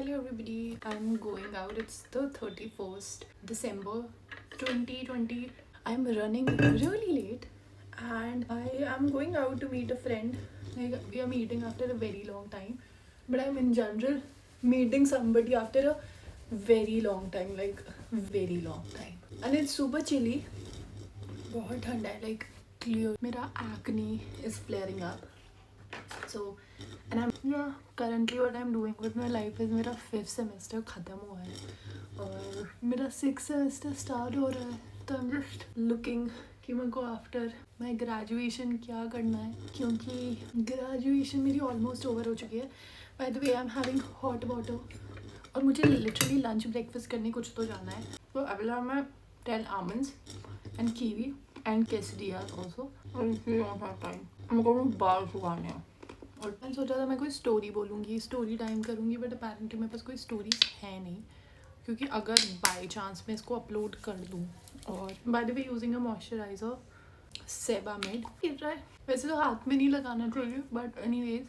Hello everybody, I'm going out. It's the 31st December 2020. I'm running really late and I am going out to meet a friend. Like we are meeting after a very long time. But I'm in general meeting somebody after a very long time, like very long time. And it's super chilly. बहुत ठंडा है, like clear. मेरा acne is flaring up. So, and currently what I'm doing with my life is मेरा 5th semester ख़त्म हुआ है और मेरा 6th semester start हो रहा है. तो I'm just looking कि मेरे को after my graduation क्या करना है, क्योंकि graduation मेरी almost over हो चुकी है. By the way, I'm having hot water और मुझे literally lunch breakfast करने कुछ तो जाना है. तो I will have my 10 almonds and kiwi and quesadillas also. और इसलिए I have time. मेरे को बाल सुखाने हैं और मैंने सोचा था मैं कोई स्टोरी बोलूँगी, स्टोरी टाइम करूँगी, बट अपेरेंटली मेरे पास कोई स्टोरी है नहीं, क्योंकि अगर बाय चांस मैं इसको अपलोड कर दूँ. और bye the way using a moisturiser Sebamed. वैसे तो हाथ में नहीं लगाना चाहिए, but anyways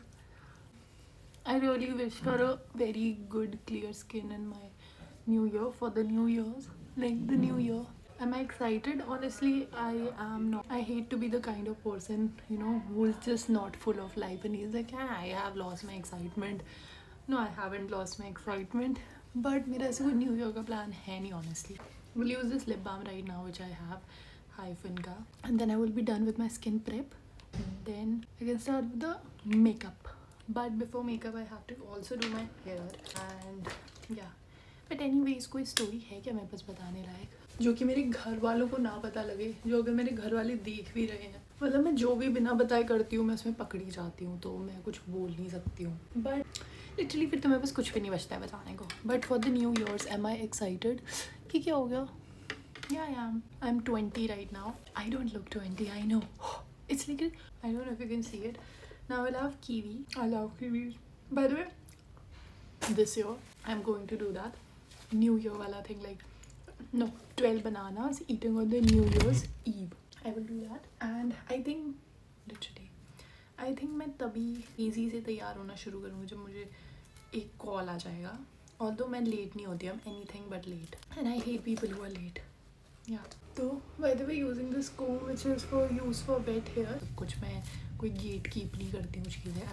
I really wish for a very good clear skin in my new year, for the new years, like the new year. Am I excited? Honestly, I am not. I hate to be the kind of person, who's just not full of life and he's like, yeah, I have lost my excitement. No, I haven't lost my excitement. But मेरा ऐसे कोई new year का plan है नहीं, honestly. We'll use this lip balm right now, which I have, Hyphen का. And then I will be done with my skin prep. Then I can start with the makeup. But before makeup, I have to also do my hair. And yeah. But anyways कोई story है क्या मेरे पास बताने लायक, जो कि मेरे घर वालों को ना पता लगे, जो अगर मेरे घर वाले देख भी रहे हैं. मतलब मैं जो भी बिना बताए करती हूँ मैं उसमें पकड़ी जाती हूँ, तो मैं कुछ बोल नहीं सकती हूँ. बट लिटरली फिर तो मेरे पास कुछ भी नहीं बचता है बताने को. But for the new years am I excited कि क्या हो गया. Yeah I am 20 right now. I don't look 20, I know. It's like, I don't know if you can see it. Now I love kiwi. I love kiwi. By the way, this year I am going to do that New Year wala thing, like 12 bananas eating on the New Year's Eve. I will do that. And I think मैं तभी easy से तैयार होना शुरू करूँगी जब मुझे एक कॉल आ जाएगा. Although मैं लेट नहीं होती, I'm anything but late. And I hate people who are late. Yeah. तो by the way, using this comb which is for use for wet hair. कुछ मैं कोई गेट कीप नहीं करती हूँ चीज़ें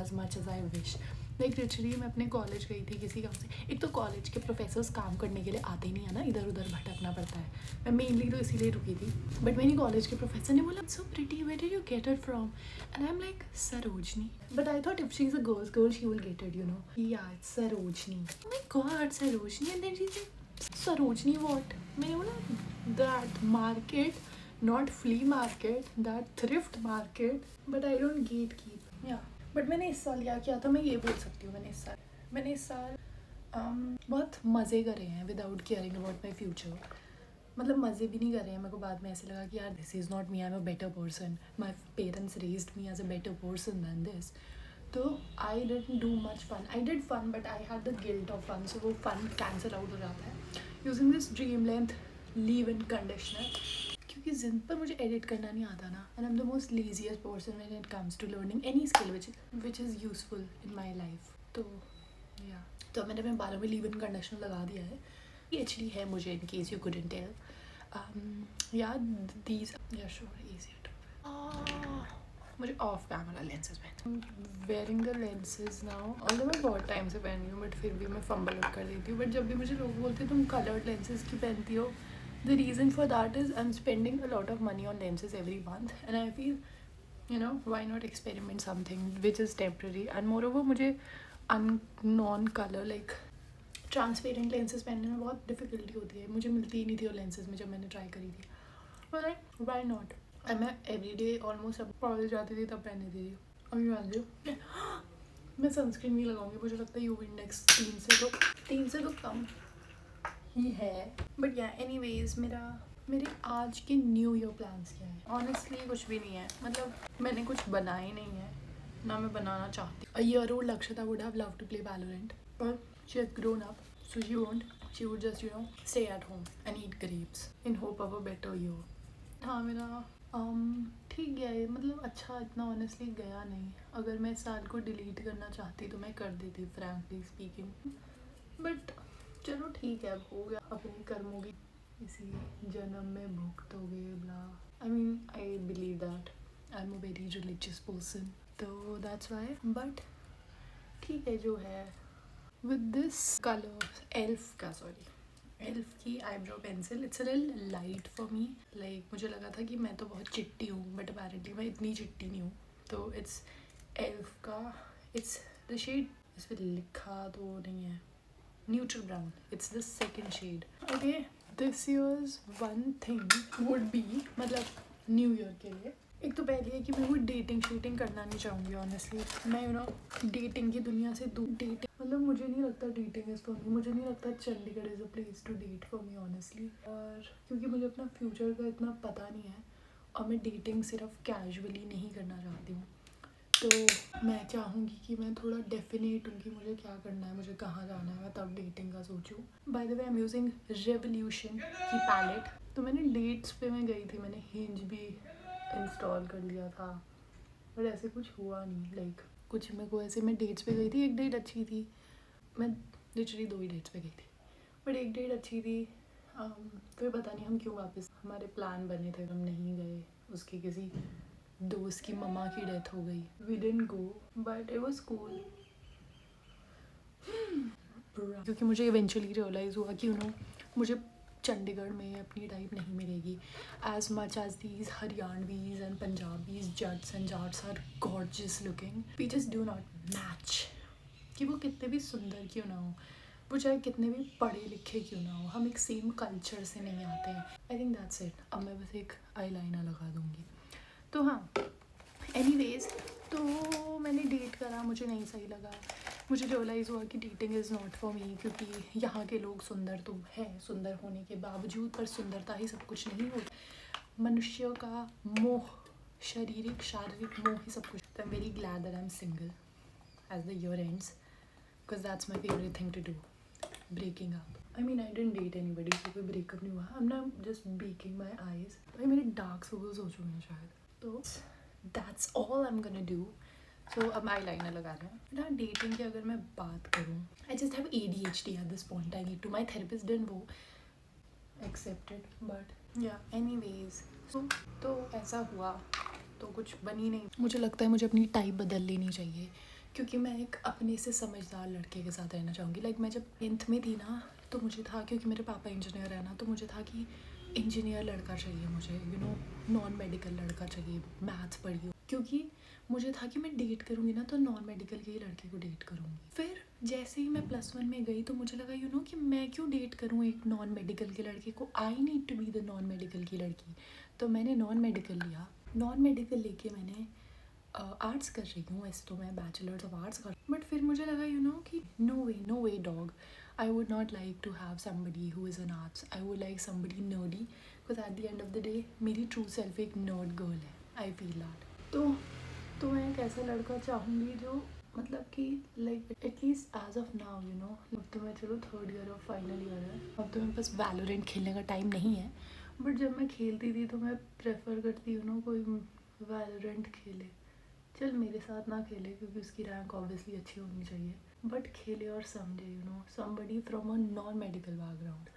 as much as I wish. Like literally मैं अपने कॉलेज गई थी किसी काम से. एक तो कॉलेज के प्रोफेसर्स काम करने के लिए आते ही नहीं है ना, इधर उधर भटकना पड़ता है. मैं मेनली तो इसीलिए रुकी थी. बट मेरी कॉलेज के प्रोफेसर ने बोला, so pretty, where did you get it from? And I am like, Sarojini. But I thought if she is a girl she will get it, या it's Sarojini. My god, Sarojini. And then she said, Sarojini what? मैंने बोला, that market, not flea market, that thrift market. But I don't get keep. या but मैंने इस साल क्या किया था, मैं ये बोल सकती हूँ. मैंने इस साल बहुत मज़े करे हैं without caring about my future. मतलब मज़े भी नहीं करे हैं. मेरे को बाद में ऐसे लगा कि यार this is not me, I am a better person. My parents raised me as a better person than this. तो I didn't do much fun. I did fun but I had the guilt of fun, so वो fun cancel out हो जाता है using this dream length leave in conditioner. क्योंकि जिन पर मुझे edit करना नहीं आता ना, and I am the most laziest person when it comes to learning any skill which is useful in my life. तो या तो मैंने अपने बालों में लीव इन कंडीशनर लगा दिया है. ये एक्चुअली है मुझे, in case you couldn't tell. Yeah these yeah sure easier to. मुझे ऑफ कैमरा लेंसेज पहन. Wearing the lenses now. Although मैं बहुत टाइम से पहन रही हूँ बट फिर भी मैं फंबल अप कर देती हूँ. बट जब भी मुझे लोग बोलते हैं तुम कलर्ड लेंसेज की पहनती हो, the reason for that is I'm spending a lot of money on lenses every month and I feel, why not experiment something which is temporary. And moreover मुझे non color like transparent lenses पहनने में बहुत difficulty होती है. मुझे मिलती ही नहीं थी वो lenses में जब मैंने try करी थी. but like why not. मैं every day almost अब कॉलेज जाती थी तब पहनती थी. अभी पहनती हूँ. मैं सनस्क्रीन नहीं लगाऊंगी. मुझे लगता है UV इंडेक्स 3 से तो कम ही है. बट या एनीवेज मेरे आज के न्यू ईयर प्लान्स क्या है. ऑनेस्टली कुछ भी नहीं है. मतलब मैंने कुछ बनाया ही नहीं है, ना मैं बनाना चाहती. A year old Lakshata would have loved to play Valorant, but she has grown up, so she won't. She would just stay at home and eat grapes in hope of a better year. हाँ, मेरा ठीक गया ये, मतलब अच्छा इतना honestly गया नहीं। अगर मैं इस साल को डिलीट करना चाहती तो मैं कर देती, फ्रैंकली स्पीकिंग, बट चलो ठीक है, अब हो गया, अपने कर्मों की इसी जन्म में भुगतोगे blah. I mean I believe that, I am a very religious person, तो दैट्स वाई। बट ठीक है जो है। विद दिस कलर एल्फ की eyebrow pencil, it's a little light for me. Like मुझे लगा था कि मैं तो बहुत चिट्टी हूँ, बट अपेरेंटली मैं इतनी चिट्टी नहीं हूँ। तो इट्स एल्फ का, इट्स द शेड, इस पर लिखा तो नहीं है, neutral brown, it's the second shade. Okay, this years one thing would be, मतलब न्यू ईयर के लिए, एक तो पहले है कि मैं कोई डेटिंग शूटिंग करना नहीं चाहूँगी ऑनेस्टली। मैं डेटिंग की दुनिया से दूर, डेटिंग मतलब मुझे नहीं लगता डेटिंग इज़ फॉर मी, मुझे नहीं लगता Chandigarh is a place to date for me honestly. और क्योंकि मुझे अपना फ्यूचर का इतना पता नहीं है, और मैं डेटिंग सिर्फ कैजुअली नहीं करना चाहती हूँ, तो मैं चाहूँगी कि मैं थोड़ा डेफिनेट हूँ कि मुझे क्या करना है, मुझे कहाँ जाना है, मैं तब डेटिंग का सोचूँ। Bye the way I am using revolution की पैलेट। तो मैंने डेट्स पे मैं गई थी, मैंने हिंज भी इंस्टॉल कर लिया था, बट ऐसे कुछ हुआ नहीं। लाइक कुछ मेरे को ऐसे, मैं डेट्स पे गई थी, एक डेट अच्छी थी, मैं लिटरली 2 ही डेट्स पे गई थी, बट एक डेट अच्छी थी। फिर पता नहीं हम क्यों वापस, हमारे प्लान बने थे, हम नहीं गए, उसकी किसी दोस्त की मम्मा की डेथ हो गई, we didn't go, but it was cool. क्योंकि मुझे इवेंचुअली रियलाइज़ हुआ कि मुझे चंडीगढ़ में अपनी टाइप नहीं मिलेगी, as much as these Haryanvis and Punjabis Jatts and Jats are gorgeous looking, we just do not match. कि वो कितने भी सुंदर क्यों ना हो, वो चाहे कितने भी पढ़े लिखे क्यों ना हो, हम एक सेम कल्चर से नहीं आते हैं। I think that's it. अब मैं बस एक आई लाइनर लगा दूँगी। तो हाँ, एनीवेज, तो मैंने डेट करा, मुझे नहीं सही लगा, मुझे रियलाइज़ हुआ कि dating is not for me, क्योंकि यहाँ के लोग सुंदर तो है, सुंदर होने के बावजूद, पर सुंदरता ही सब कुछ नहीं होता, मनुष्य का मोह, शारीरिक मोह ही सब कुछ। तो I am very glad that I am single as the year ends, because that's my favourite thing to do, breaking up. I mean I didn't date anybody, कोई ब्रेकअप नहीं हुआ, I am not just baking my eyes, भाई मेरे dark circles हो चुके हैं शायद। तो that's all I am gonna do. So अब आई लाइनर लगा रहे हैं ना। डेटिंग की अगर मैं बात करूँ, I just have ADHD at this point, I need to, my therapist didn't वो एक्सेप्टेड, बट या एनीवेज। तो ऐसा हुआ, तो कुछ बनी नहीं। मुझे लगता है मुझे अपनी टाइप बदल लेनी चाहिए, क्योंकि मैं एक अपने से समझदार लड़के के साथ रहना चाहूँगी। लाइक मैं जब 10th में थी ना, तो मुझे था, क्योंकि मेरे पापा इंजीनियर है ना, तो मुझे था कि इंजीनियर लड़का चाहिए मुझे, नॉन मेडिकल लड़का चाहिए, मैथ्स पढ़ी हो, क्योंकि मुझे था कि मैं डेट करूँगी ना तो नॉन मेडिकल के ही लड़के को डेट करूँगी। फिर जैसे ही मैं +1 में गई, तो मुझे लगा कि मैं क्यों डेट करूँ एक नॉन मेडिकल के लड़के को, I need to be the non medical की लड़की। तो मैंने नॉन मेडिकल लिया, नॉन मेडिकल लेके मैंने आर्ट्स कर रही हूँ, वैसे तो मैं बैचलर्स ऑफ आर्ट्स कर, बट फिर मुझे लगा कि no way dog, I would not like to have somebody who is in arts. I would like somebody nerdy, because at the end of the day, मेरी true self एक nerd girl है. I feel that. तो मैं एक ऐसा लड़का चाहूँगी जो मतलब कि like at least as of now अब तो मैं चलो 3rd ईयर और फाइनल ईयर है, अब तो मेरे पास वैलोरेंट खेलने का टाइम नहीं है, बट जब मैं खेलती थी तो मैं प्रेफर करती कोई वैलोरेंट खेले, चल मेरे साथ ना खेले क्योंकि उसकी रैंक ऑब्वियसली अच्छी होनी चाहिए, बट खेले और समझे somebody from a non medical background.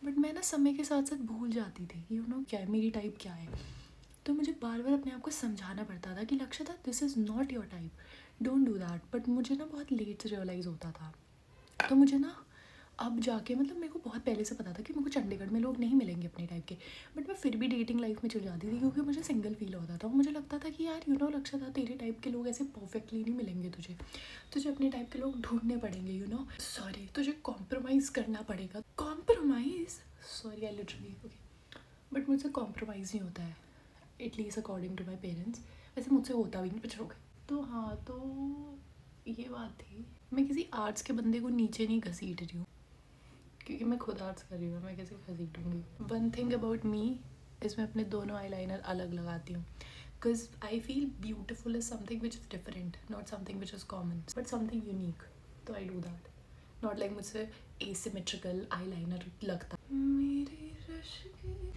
But मैं ना समय के साथ साथ भूल जाती थी क्या है मेरी टाइप, क्या है, तो मुझे बार बार अपने आप को समझाना पड़ता था कि लक्ष्यता, this is not your type, don't do that. But मुझे ना बहुत लेट से रियलाइज़ होता था, तो मुझे ना अब जाके, मतलब मेरे को बहुत पहले से पता था कि मेरे को चंडीगढ़ में लोग नहीं मिलेंगे अपने टाइप के, बट मैं फिर भी डेटिंग लाइफ में चल जाती थी क्योंकि मुझे सिंगल फील होता था। मुझे लगता था कि यार लक्ष्यता, तेरे टाइप के लोग ऐसे परफेक्टली नहीं मिलेंगे तुझे अपने टाइप के लोग ढूंढने पड़ेंगे, सॉरी, तुझे कॉम्प्रोमाइज़ करना पड़ेगा, compromise, sorry I literally, okay, but मुझसे कॉम्प्रोमाइज़ नहीं होता है, at least according to my parents, वैसे मुझसे होता भी नहीं, बट ओके। तो हाँ, तो ये बात थी, मैं किसी आर्ट्स के बंदे को नीचे नहीं घसीट रही हूँ, क्योंकि मैं खुद आर्ट्स कर रही हूँ, मैं कैसे घसीटूँगी। वन थिंग अबाउट मी, इसमें अपने दोनों आई लाइनर अलग लगाती हूँ, because I feel beautiful is something which is different, not something which is common, but something unique, तो I do that, not like मुझसे एसिमेट्रिकल आई लाइनर लगता। मेरी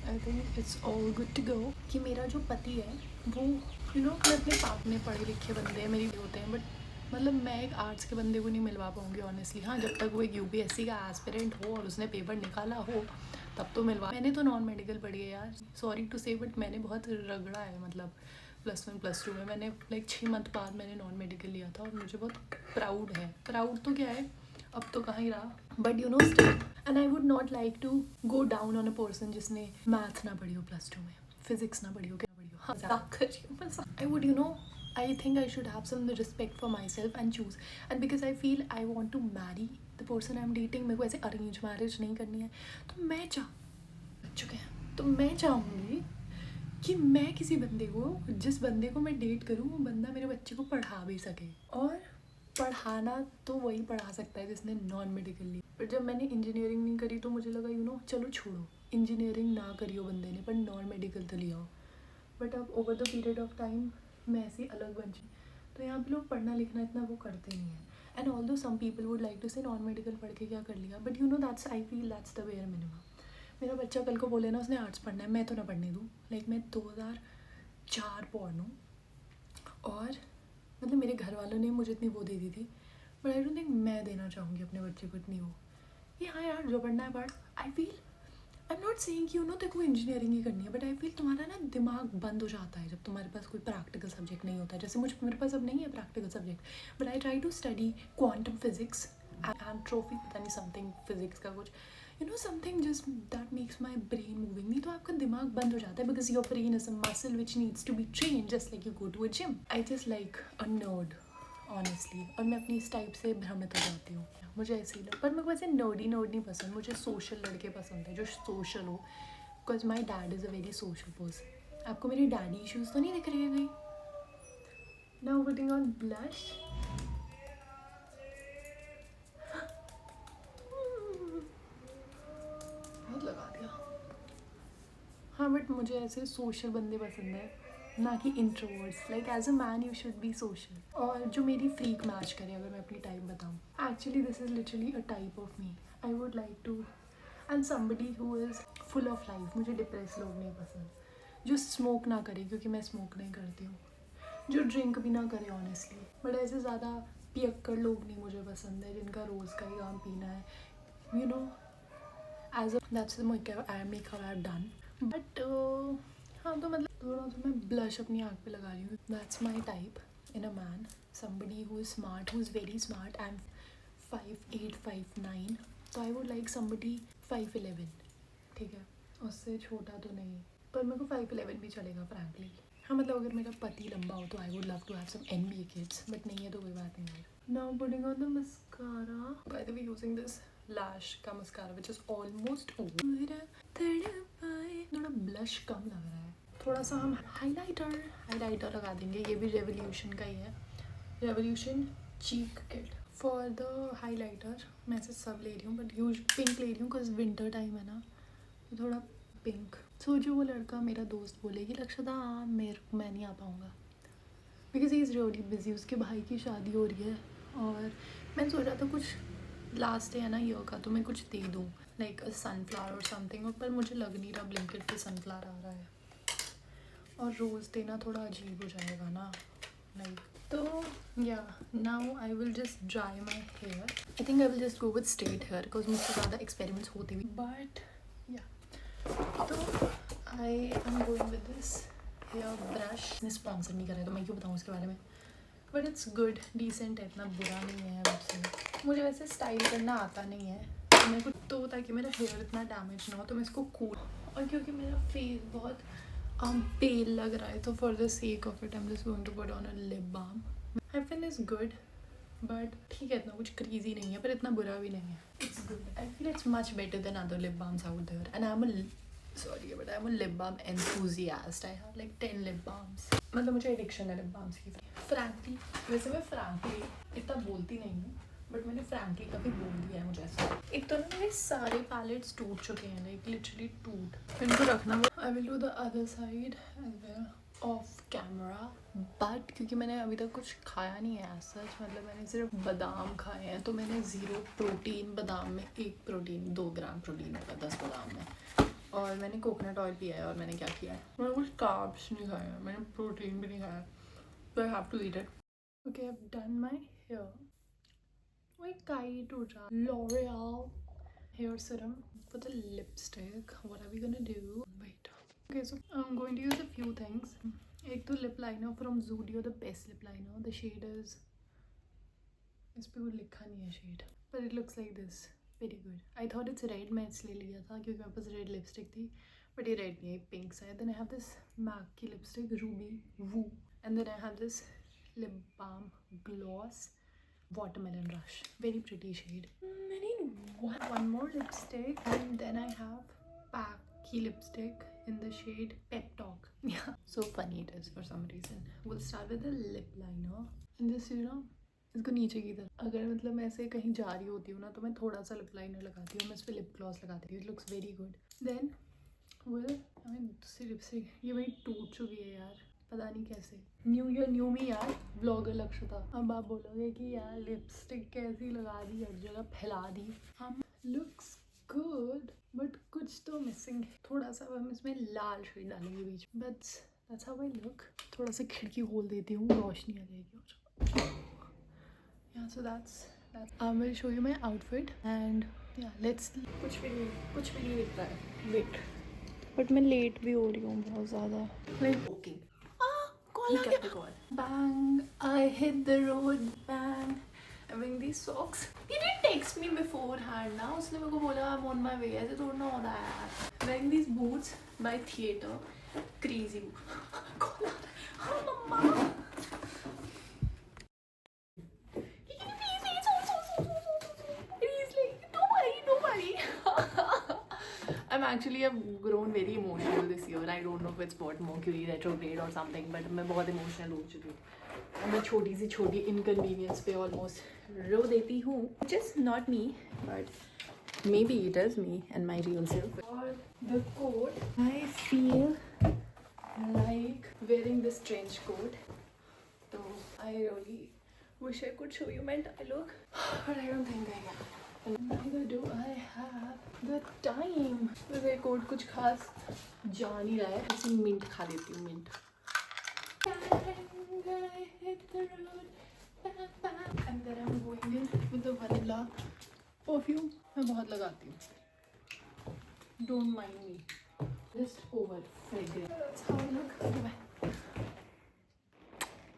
I think it's all good to go. कि मेरा जो पति है वो मैं अपने पाप में पढ़े लिखे बंदे हैं मेरी होते हैं, बट मतलब मैं एक आर्ट्स के बंदे को नहीं मिलवा पाऊँगी ऑनेस्टली। हाँ, जब तक वो एक UPSC का एस्पिरेंट हो और उसने पेपर निकाला हो तब तो मिलवा। मैंने तो नॉन मेडिकल पढ़ी है यार, सॉरी टू से, बट मैंने बहुत रगड़ा है। मतलब +1 +2 में मैंने लाइक 6 मंथ बाद मैंने नॉन मेडिकल लिया था और मुझे बहुत प्राउड है। प्राउड तो क्या है, अब तो कहाँ ही रहा, but still. And I would not like to go down on a person जिसने मैथ ना पढ़ी हो +2 में, फिजिक्स ना पढ़ी हो, क्या पढ़ी हो, हाँ मजाक कर रही हूँ मजाक। I would I think I should have some respect for myself and choose. And because I feel I want to marry the person I'm dating, मेरे को ऐसे अरेंज मैरिज नहीं करनी है, तो मैं चाहूँगी कि मैं किसी बंदे को, जिस बंदे को मैं डेट करूँ वो बंदा मेरे बच्चे को पढ़ा भी सके। और पढ़ाना तो वही पढ़ा सकता है जिसने नॉन मेडिकल ली। पर जब मैंने इंजीनियरिंग नहीं करी तो मुझे लगा चलो छोड़ो, इंजीनियरिंग ना करी हो बंदे ने पर नॉन मेडिकल तो लिया हो। बट अब over the period of time मैं ऐसी अलग बन गई, तो यहाँ पे लोग पढ़ना लिखना इतना वो करते नहीं हैं। And although some people would like to say non medical पढ़ के क्या कर लिया, but that's I feel that's the bare minimum. मेरा बच्चा कल को बोले ना उसने आर्ट्स पढ़ना है, मैं तो ना पढ़ने दूँ। लाइक मैं 2004 बॉर्न हूँ और मतलब मेरे घर वालों ने मुझे इतनी वो दे दी थी, बट आई डोंट थिंक मैं देना चाहूँगी अपने बच्चे को इतनी वो। ये हाँ यार, जो पढ़ना है पढ़। I feel I am not saying कि तेरे को इंजीनियरिंग ही करनी है, बट आई फील तुम्हारा ना दिमाग बंद हो जाता है जब तुम्हारे पास कोई प्रैक्टिकल सब्जेक्ट नहीं होता है। जैसे मेरे पास अब नहीं है practical subject, but I try to study quantum physics and trophy, पता नहीं समथिंग फिजिक्स का कुछ, something just that makes my brain moving. नहीं तो आपका दिमाग बंद हो जाता है, because your brain is a muscle which needs to be train just like you go to a gym. I just like a nerd honestly, और मैं अपनी इस टाइप से भ्रमित हो जाती हूँ, मुझे ऐसे ही पर मेरे को ऐसे नर्डी नहीं पसंद, मुझे सोशल लड़के पसंद है जो सोशल हो, because my dad is a very social person. आपको मेरी डैडी इश्यूज़ तो नहीं दिख रही है कहीं? Now putting on blush. बहुत लगा दिया। हाँ, बट मुझे ऐसे सोशल बंदे पसंद है, ना कि introverts. Like as a man you should be social, और जो मेरी फ्रीक मैच करे, अगर मैं अपनी टाइप बताऊँ। Actually this is literally a type of me I would like to, and somebody who is full of life. मुझे depress लोग नहीं पसंद, जो स्मोक ना करे, क्योंकि मैं स्मोक नहीं करती हूँ, जो ड्रिंक भी ना करे ऑनेस्टली, बट ऐसे ज़्यादा पियक्कड़ लोग नहीं मुझे पसंद है, जिनका रोज़ का ही काम पीना है, as a that's the makeup I have done. But हाँ, तो मतलब थोड़ा तो मैं ब्लश अपनी आँख पे लगा रही हूँ। That's my type in a man, somebody who is smart, who is very smart. I am 5'8", 5'9", तो आई वुड लाइक समबडी 5'11", ठीक है, उससे छोटा तो नहीं, पर मेरे को 5'11" भी चलेगा फ्रैंकली। हाँ, मतलब अगर मेरा पति लंबा हो तो I would love to have some NBA kids, but नहीं है तो कोई बात नहीं है। Now putting on the mascara, by the way using this lash का mascara which is almost over. थोड़ा ब्लश कम लग रहा है, थोड़ा सा हम हाईलाइटर लगा देंगे। ये भी रेवोल्यूशन का ही है, revolution cheek kit. For the highlighter मैं से सब ले रही हूँ, बट यूज पिंक ले रही हूँ बिकॉज विंटर टाइम है ना, तो थोड़ा पिंक। सो जो वो लड़का मेरा दोस्त बोले कि लक्षदा मैं नहीं आ पाऊँगा because he is really busy, उसके भाई की शादी हो रही है, और मैंने सोचा था कुछ लास्ट डे है ना ईयर का, तो मैं कुछ दे दूँ लाइक अ सनफ्लावर और समथिंग, पर मुझे लग नहीं रहा ब्लिंकिट पे सनफ्लावर आ रहा है, और रोज़ देना थोड़ा अजीब हो जाएगा ना, लाइक। तो yeah now I will just dry my hair. I think I will just go with straight hair because मुझसे ज़्यादा एक्सपेरिमेंट्स होते भी, बट या तो I am going with this hair brush. इसने स्पॉन्सर नहीं करा है तो मैं क्यों बताऊँ इसके बारे में, बट इट्स गुड, डिसेंट है, इतना बुरा नहीं है मुझसे। मुझे वैसे स्टाइल करना आता नहीं है, तो मेरे को तो ताकि मेरा हेयर इतना डैमेज ना हो तो मैं इसको कूल, और क्योंकि मेरा फेस बहुत पेल लग रहा है, तो for the sake of it I am just going to put on a lip balm. Heaven is good, but ठीक है, इतना कुछ क्रेजी नहीं है, पर इतना बुरा भी नहीं है, it's good. I feel it's much better than other lip balms out there, and I am a lip balm enthusiast. I have like 10 lip balms. मतलब मुझे एडिक्शन है लिप बाम्स की। फ्रैंकली, वैसे मैं फ्रैंकली इतना बोलती नहीं हूँ, बट मैंने फ्रैंकली कभी बोल दिया है मुझे ऐसा। एक तो ना मेरे सारे पैलेट्स टूट चुके हैं, लाइक लिटरली टूट, इनको रखना। I will do the other side as well off camera, but क्योंकि मैंने अभी तक कुछ खाया नहीं है सच, मतलब मैंने सिर्फ बादाम खाए हैं, तो मैंने 0 प्रोटीन, बादाम में 1 प्रोटीन, 2 ग्राम प्रोटीन होगा 10 बादाम में, और मैंने कोकोनट ऑयल पिया है और मैंने क्या किया है, मैंने कुछ कार्ब्स नहीं खाया है, मैंने प्रोटीन भी नहीं खाया, तो I have to eat it. Okay, I have done my hair. वही काइट उड़ रहा. L'Oreal hair serum for the lipstick. What are we gonna do? Wait. Okay, so I'm going to use a few things. एक तो lip liner from Zudio, the best lip liner. The shade is, इस पे कुछ लिखा नहीं है shade, but it looks like this. Very good. I thought it's red, मैं इसलिए लिया था क्योंकि मेरे पास red lipstick थी, but ये red नहीं है, pink सा है. Then I have this MAC की lipstick Ruby Woo, and then I have this lip balm gloss Watermelon Rush. Very pretty shade. I need one more lipstick, and then I have PAC की lipstick in the shade Pep Talk. Yeah, so funny it is for some reason. We'll start with the lip liner. And this, you know, इसको नीचे की तरफ, अगर मतलब मैं ऐसे कहीं जा रही होती हूँ ना तो मैं थोड़ा सा लिप लाइनर लगाती हूँ, मैं इस पर लिप ग्लॉस लगाती हूँ. It looks very good. Then दूसरी लिपस्टिक ये मेरी टूट चुकी है यार, पता नहीं कैसे. न्यू ईयर न्यू मी यार, ब्लॉगर लक्ष्यता. अब आप बोलोगे कि यार लिपस्टिक कैसी लगा दी, हर जगह फैला दी. हम लुक्स गुड बट कुछ तो मिसिंग है थोड़ा सा. हम इसमें लाल शेड डालेंगे बीच में, but that's how I look. थोड़ा सा खिड़की खोल देती हूँ, रोशनी आ जाएगी. Yeah, so that's I'm going to show you my outfit and yeah, let's. कुछ भी नहीं दिख रहा है. Wait. But मैं late भी हो रही हूँ बहुत ज़्यादा. Like walking. Call आ गया. Bang! I hit the road. Bang! I'm wearing these socks. He didn't text me beforehand ना, उसने मेरे को बोला I'm on my way. ऐसे थोड़ा ना होता है यार. Wearing these boots by Theatre. Crazy. कौन आ रहा है? हाँ मम्मा. I'm actually have grown very emotional this year. I don't know if it's what Mercury retrograde or something, but मैं बहुत emotional हो चुकी हूँ. मैं छोटी सी छोटी inconvenience पे almost रो देती हूँ. Which is not me, but maybe it is me and my real self. और the coat, I feel like wearing this trench coat. So I really wish I could show you my dialogue, but I don't think I can. Neither do I have the time. मेरे coat कुछ खास जा नहीं रहा है, ऐसे mint खा देती हूँ. Mint. And then I'm going in with the vanilla perfume. मैं बहुत लगाती हूँ. Don't mind me. Just over fragrance. That's how I look. Bye.